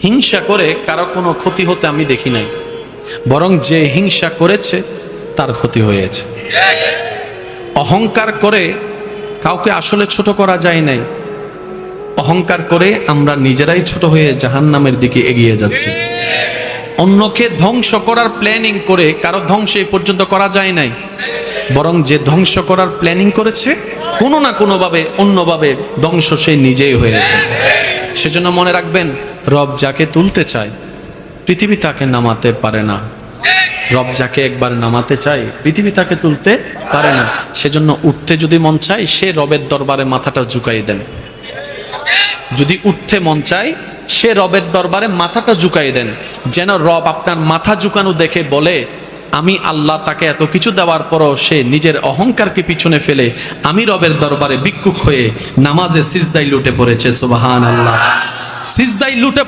হিংসা করে কারো কোনো ক্ষতি হতে আমি দেখি নাই, বরং যে হিংসা করেছে তার ক্ষতি হয়েছে। অহংকার করে কাউকে আসলে ছোট করা যায় নাই, অহংকার করে আমরা নিজেরাই ছোট হয়ে জাহান্নামের দিকে এগিয়ে যাচ্ছি। অন্যকে ধ্বংস করার প্ল্যানিং করে কারো ধ্বংস এই পর্যন্ত করা যায় নাই, বরং যে ধ্বংস করার প্ল্যানিং করেছে কোনো না কোনোভাবে অন্যভাবে ধ্বংস সে নিজেই হয়েছে। সেজন্য মনে রাখবেন, রব যাকে তুলতে চায় পৃথিবী তাকে নামাতে পারে না। রব যাকে একবার নামাতে চায় পৃথিবী তাকে তুলতে পারে না। সেজন্য উঠতে যদি মন চায় সে রবের দরবারে মাথাটা ঝুঁকাই দেন। যদি উঠতে মন চায় সে রবের দরবারে মাথাটা ঝুঁকাই দেন, যেন রব আপনার মাথা ঝুঁকানো দেখে বলে, আমি আল্লাহ তাকে এত কিছু দেওয়ার পরও সে নিজের অহংকারকে পিছনে ফেলে আমি রবের দরবারে ভিক্ষুক হয়ে নামাজে সিজদায় লুটে পড়েছে। সুবহানাল্লাহ, সিজদায় লুটে